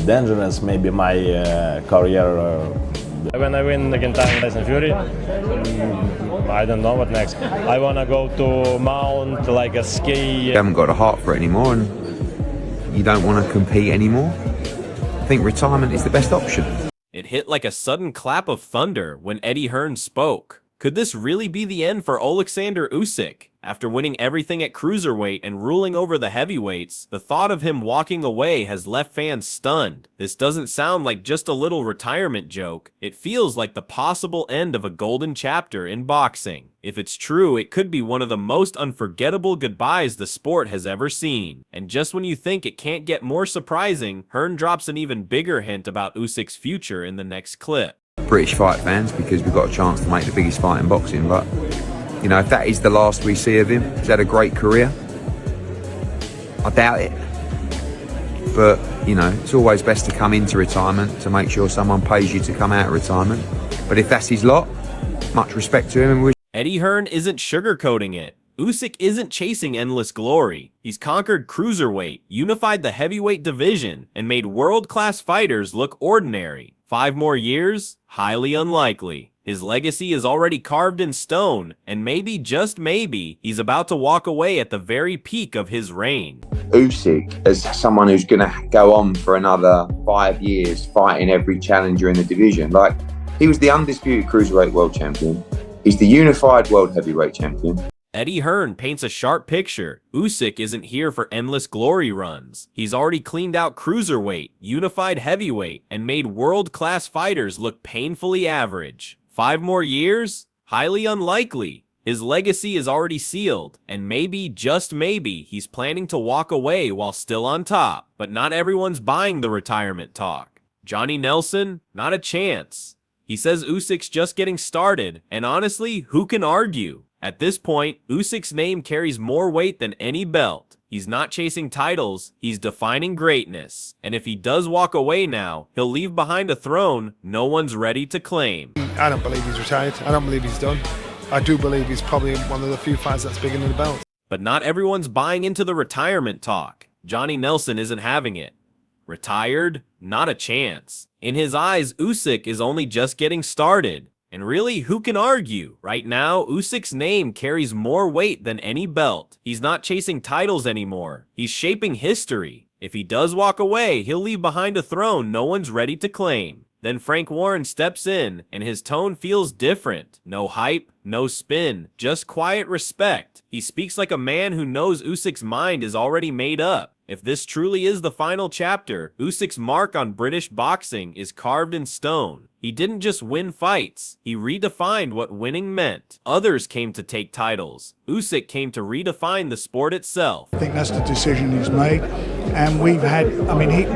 dangerous. Maybe my career. When I win against Tyson Fury, I don't know what next. I wanna go to Mount like a ski. You haven't got a heart for it anymore, and you don't want to compete anymore. I think retirement is the best option. It hit like a sudden clap of thunder when Eddie Hearn spoke. Could this really be the end for Oleksandr Usyk? After winning everything at cruiserweight and ruling over the heavyweights, the thought of him walking away has left fans stunned. This doesn't sound like just a little retirement joke. It feels like the possible end of a golden chapter in boxing. If it's true, it could be one of the most unforgettable goodbyes the sport has ever seen. And just when you think it can't get more surprising, Hearn drops an even bigger hint about Usyk's future in the next clip. British fight fans, because we've got a chance to make the biggest fight in boxing, but you know, if that is the last we see of him, he's had a great career. I doubt it. But, you know, it's always best to come into retirement to make sure someone pays you to come out of retirement. But if that's his lot, much respect to him. And Eddie Hearn isn't sugarcoating it. Usyk isn't chasing endless glory. He's conquered cruiserweight, unified the heavyweight division, and made world-class fighters look ordinary. 5 more years? Highly unlikely. His legacy is already carved in stone, and maybe, just maybe, he's about to walk away at the very peak of his reign. Usyk, as someone who's going to go on for another 5 years fighting every challenger in the division, like, he was the undisputed cruiserweight world champion. He's the unified world heavyweight champion. Eddie Hearn paints a sharp picture. Usyk isn't here for endless glory runs. He's already cleaned out cruiserweight, unified heavyweight, and made world-class fighters look painfully average. 5 more years? Highly unlikely. His legacy is already sealed, and maybe, just maybe, he's planning to walk away while still on top. But not everyone's buying the retirement talk. Johnny Nelson? Not a chance. He says Usyk's just getting started, and honestly, who can argue? At this point, Usyk's name carries more weight than any belt. He's not chasing titles, he's defining greatness. And if he does walk away now, he'll leave behind a throne no one's ready to claim. I don't believe he's retired. I don't believe he's done. I do believe he's probably one of the few fighters that's bigger than the belt. But not everyone's buying into the retirement talk. Johnny Nelson isn't having it. Retired? Not a chance. In his eyes, Usyk is only just getting started. And really, who can argue? Right now, Usyk's name carries more weight than any belt. He's not chasing titles anymore. He's shaping history. If he does walk away, he'll leave behind a throne no one's ready to claim. Then Frank Warren steps in, and his tone feels different. No hype, no spin, just quiet respect. He speaks like a man who knows Usyk's mind is already made up. If this truly is the final chapter, Usyk's mark on British boxing is carved in stone. He didn't just win fights, he redefined what winning meant. Others came to take titles. Usyk came to redefine the sport itself. I think that's the decision he's made, and we've had,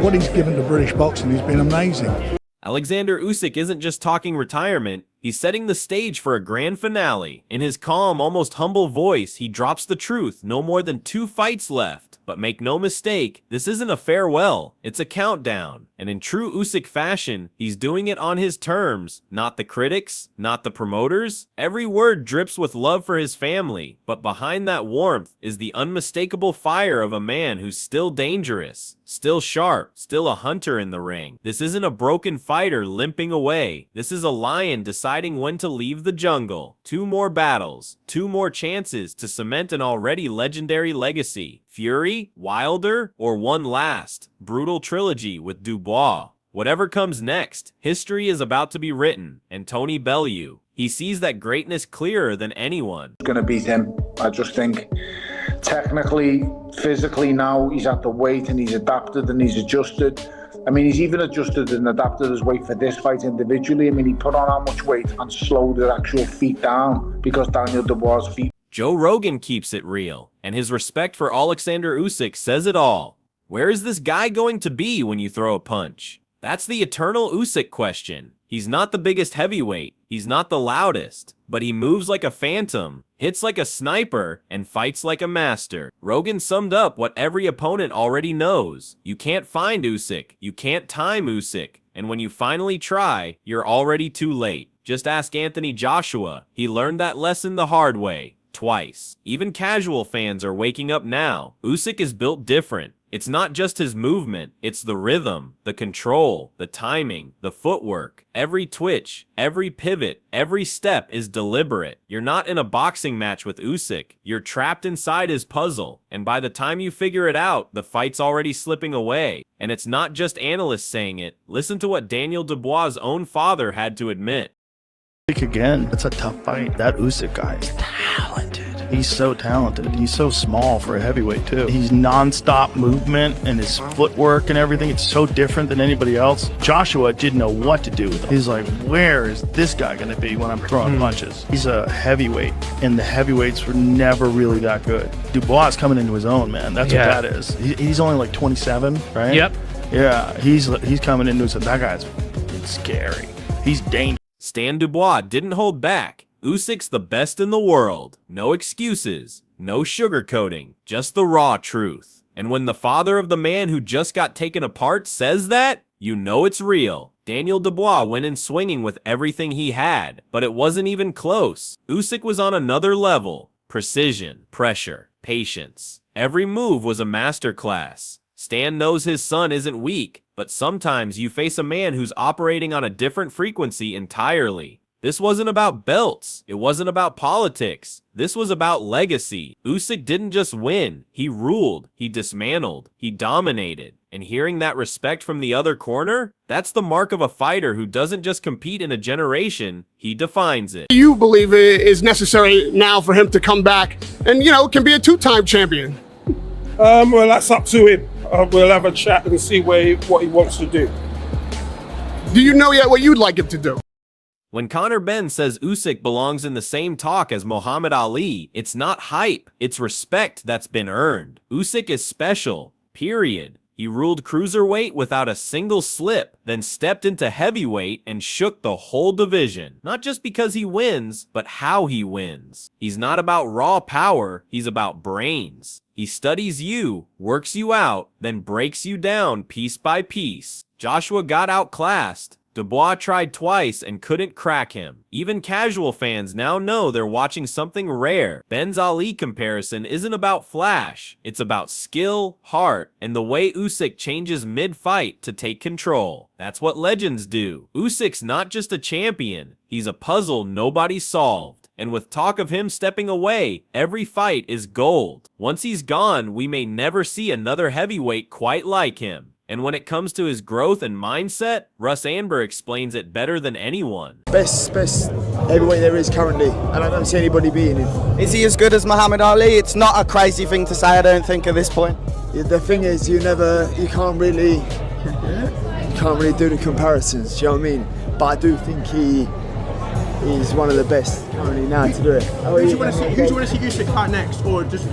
what he's given to British boxing has been amazing. Oleksandr Usyk isn't just talking retirement, he's setting the stage for a grand finale. In his calm, almost humble voice, he drops the truth, no more than 2 fights left. But make no mistake, this isn't a farewell, it's a countdown. And in true Usyk fashion, he's doing it on his terms, not the critics, not the promoters. Every word drips with love for his family, but behind that warmth is the unmistakable fire of a man who's still dangerous, still sharp, still a hunter in the ring. This isn't a broken fighter limping away. This is a lion deciding when to leave the jungle. 2 more battles, 2 more chances to cement an already legendary legacy. Fury, Wilder, or one last, brutal trilogy with Dubois. Whatever comes next, history is about to be written, and Tony Bellew, he sees that greatness clearer than anyone. Going to beat him. I just think technically, physically now, he's at the weight and he's adapted and he's adjusted. He's even adjusted and adapted his weight for this fight individually. He put on how much weight and slowed the actual feet down because Daniel Dubois' feet. Joe Rogan keeps it real, and his respect for Oleksandr Usyk says it all. Where is this guy going to be when you throw a punch? That's the eternal Usyk question. He's not the biggest heavyweight, he's not the loudest, but he moves like a phantom, hits like a sniper, and fights like a master. Rogan summed up what every opponent already knows. You can't find Usyk, you can't time Usyk, and when you finally try, you're already too late. Just ask Anthony Joshua, he learned that lesson the hard way. Twice. Even casual fans are waking up now. Usyk is built different. It's not just his movement, it's the rhythm, the control, the timing, the footwork. Every twitch, every pivot, every step is deliberate. You're not in a boxing match with Usyk. You're trapped inside his puzzle, and by the time you figure it out, the fight's already slipping away. And it's not just analysts saying it. Listen to what Daniel Dubois' own father had to admit. Again, it's a tough fight. That Usyk guy is talented. He's so talented. He's so small for a heavyweight too. He's non-stop movement and his footwork and everything. It's so different than anybody else. Joshua didn't know what to do with him. He's like, where is this guy going to be when I'm throwing punches? He's a heavyweight, and the heavyweights were never really that good. Dubois is coming into his own, man. That's what that is. He's only like 27, right? Yep. Yeah, he's coming into his own. That guy's scary. He's dangerous. Stan Dubois didn't hold back. Usyk's the best in the world. No excuses, no sugarcoating, just the raw truth. And when the father of the man who just got taken apart says that, you know it's real. Daniel Dubois went in swinging with everything he had, but it wasn't even close. Usyk was on another level. Precision, pressure, patience. Every move was a masterclass. Stan knows his son isn't weak, but sometimes you face a man who's operating on a different frequency entirely. This wasn't about belts. It wasn't about politics. This was about legacy. Usyk didn't just win. He ruled. He dismantled. He dominated. And hearing that respect from the other corner, that's the mark of a fighter who doesn't just compete in a generation, he defines it. Do you believe it is necessary now for him to come back and, can be a two-time champion? Well, that's up to him. We'll have a chat and see what he wants to do. Do you know yet what you'd like him to do? When Conor Benn says Usyk belongs in the same talk as Muhammad Ali, it's not hype, it's respect that's been earned. Usyk is special, period. He ruled cruiserweight without a single slip, then stepped into heavyweight and shook the whole division. Not just because he wins, but how he wins. He's not about raw power, he's about brains. He studies you, works you out, then breaks you down piece by piece. Joshua got outclassed. Dubois tried twice and couldn't crack him. Even casual fans now know they're watching something rare. Ben's Ali comparison isn't about flash. It's about skill, heart, and the way Usyk changes mid-fight to take control. That's what legends do. Usyk's not just a champion. He's a puzzle nobody solved. And with talk of him stepping away, every fight is gold. Once he's gone, we may never see another heavyweight quite like him. And when it comes to his growth and mindset, Russ Anber explains it better than anyone. Best heavyweight there is currently, and I don't see anybody beating him. Is he as good as Muhammad Ali? It's not a crazy thing to say, I don't think, at this point. The thing is, you can't really do the comparisons, do you know what I mean? But I do think he's one of the best currently now to do it. Who do you want to see Usyk fight next, or just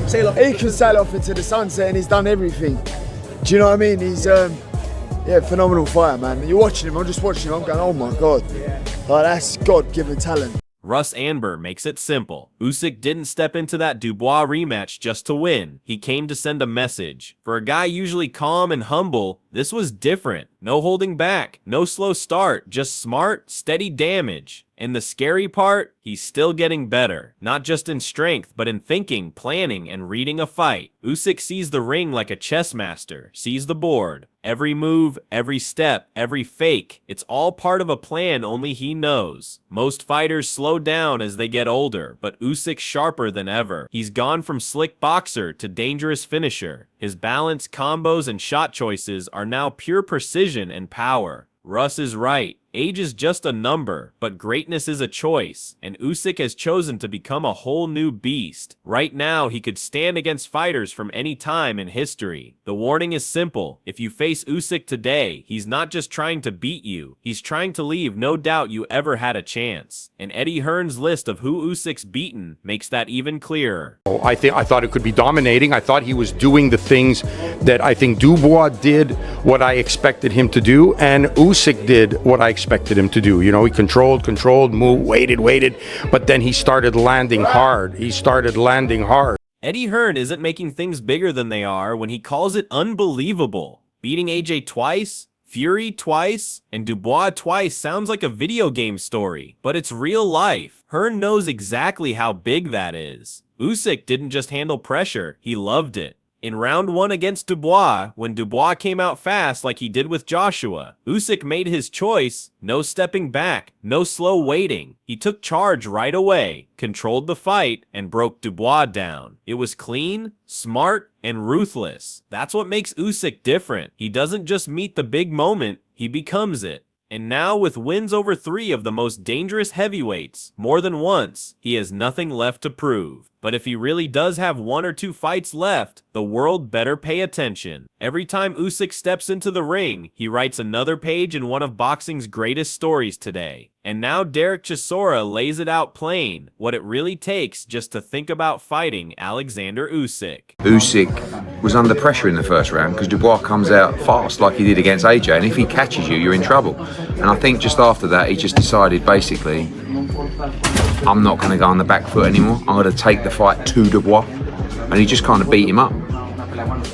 sail off? He can sail off into the sunset, and he's done everything. Do you know what I mean? He's phenomenal fighter, man. You're watching him, I'm just watching him, I'm going, oh my God. Like, that's God-given talent. Russ Anber makes it simple. Usyk didn't step into that Dubois rematch just to win. He came to send a message. For a guy usually calm and humble, this was different. No holding back, no slow start, just smart, steady damage. And the scary part, he's still getting better. Not just in strength, but in thinking, planning, and reading a fight. Usyk sees the ring like a chess master, sees the board. Every move, every step, every fake, it's all part of a plan only he knows. Most fighters slow down as they get older, but Usyk's sharper than ever. He's gone from slick boxer to dangerous finisher. His balance, combos, and shot choices are now pure precision and power. Russ is right. Age is just a number, but greatness is a choice, and Usyk has chosen to become a whole new beast. Right now, he could stand against fighters from any time in history. The warning is simple. If you face Usyk today, he's not just trying to beat you, he's trying to leave no doubt you ever had a chance. And Eddie Hearn's list of who Usyk's beaten makes that even clearer. I thought it could be dominating. I thought he was doing the things that I think Dubois did what I expected him to do, and Usyk did what I expected him to do. You know, he controlled, moved, waited, but then he started landing hard. Eddie Hearn isn't making things bigger than they are when he calls it unbelievable. Beating AJ twice, Fury twice, and Dubois twice sounds like a video game story, but it's real life. Hearn knows exactly how big that is. Usyk didn't just handle pressure, he loved it. In round 1 against Dubois, when Dubois came out fast like he did with Joshua, Usyk made his choice, no stepping back, no slow waiting. He took charge right away, controlled the fight, and broke Dubois down. It was clean, smart, and ruthless. That's what makes Usyk different. He doesn't just meet the big moment, he becomes it. And now with wins over 3 of the most dangerous heavyweights, more than once, he has nothing left to prove. But if he really does have 1 or 2 fights left, the world better pay attention. Every time Usyk steps into the ring, he writes another page in one of boxing's greatest stories today. And now Derek Chisora lays it out plain, what it really takes just to think about fighting Oleksandr Usyk. Usyk was under pressure in the first round because Dubois comes out fast like he did against AJ, and if he catches you, you're in trouble. And I think just after that, he just decided basically, I'm not going to go on the back foot anymore. I'm going to take the fight to Dubois. And he just kind of beat him up.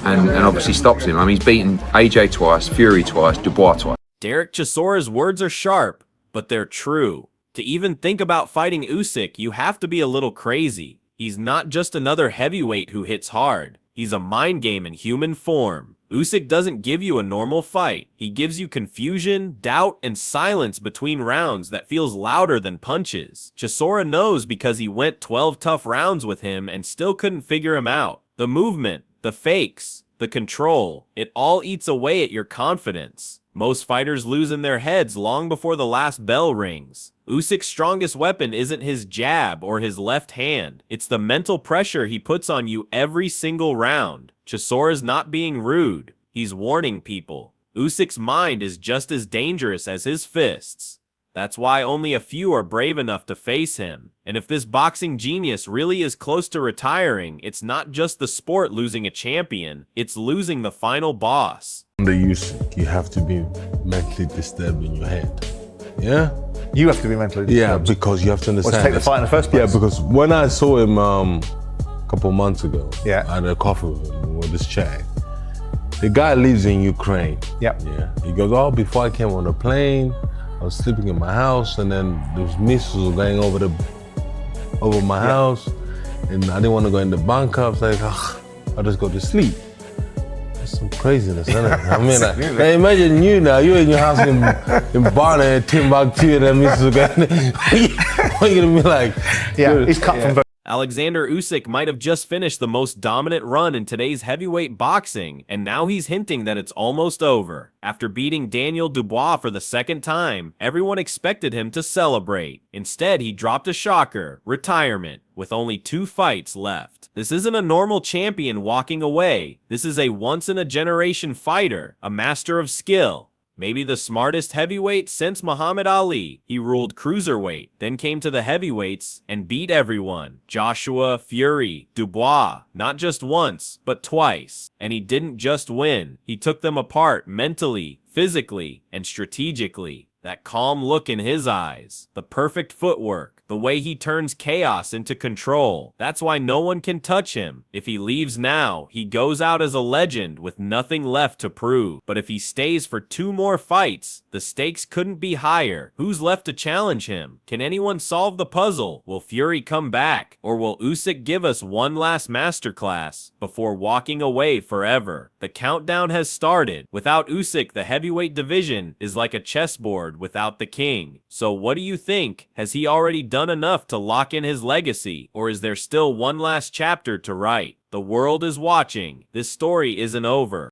And obviously stops him. I mean, he's beaten AJ twice, Fury twice, Dubois twice. Derek Chisora's words are sharp, but they're true. To even think about fighting Usyk, you have to be a little crazy. He's not just another heavyweight who hits hard. He's a mind game in human form. Usyk doesn't give you a normal fight. He gives you confusion, doubt, and silence between rounds that feels louder than punches. Chisora knows because he went 12 tough rounds with him and still couldn't figure him out. The movement, the fakes, the control, it all eats away at your confidence. Most fighters lose in their heads long before the last bell rings. Usyk's strongest weapon isn't his jab or his left hand. It's the mental pressure he puts on you every single round. Chisora's not being rude. He's warning people. Usyk's mind is just as dangerous as his fists. That's why only a few are brave enough to face him. And if this boxing genius really is close to retiring, it's not just the sport losing a champion, it's losing the final boss. Under Usyk, you have to be mentally disturbed in your head. Yeah? You have to be mentally disturbed? Yeah, because you have to understand. Or to take the fight in the first place? Yeah, because when I saw him a couple months ago, yeah, I had a coffee with him, with this chat. The guy lives in Ukraine. Yep. Yeah. He goes, oh, before I came on the plane, I was sleeping in my house, and then those missiles were going over my house, and I didn't want to go in the bunker. I was like, I'll just go to sleep. That's some craziness, isn't it? I mean, like, imagine you now, you're in your house in Barna, Timbuktu, and then missiles are going. What are you gonna be like? Yeah, he's cut from. Oleksandr Usyk might have just finished the most dominant run in today's heavyweight boxing, and now he's hinting that it's almost over. After beating Daniel Dubois for the second time, everyone expected him to celebrate. Instead, he dropped a shocker, retirement, with only 2 fights left. This isn't a normal champion walking away. This is a once-in-a-generation fighter, a master of skill. Maybe the smartest heavyweight since Muhammad Ali. He ruled cruiserweight, then came to the heavyweights and beat everyone. Joshua, Fury, Dubois, not just once, but twice. And he didn't just win. He took them apart mentally, physically, and strategically. That calm look in his eyes, the perfect footwork, the way he turns chaos into control. That's why no one can touch him. If he leaves now, he goes out as a legend with nothing left to prove. But if he stays for 2 more fights, the stakes couldn't be higher. Who's left to challenge him? Can anyone solve the puzzle? Will Fury come back? Or will Usyk give us one last masterclass before walking away forever? The countdown has started. Without Usyk, the heavyweight division is like a chessboard without the king. So what do you think? Has he already done enough to lock in his legacy, or is there still one last chapter to write? The world is watching. This story isn't over.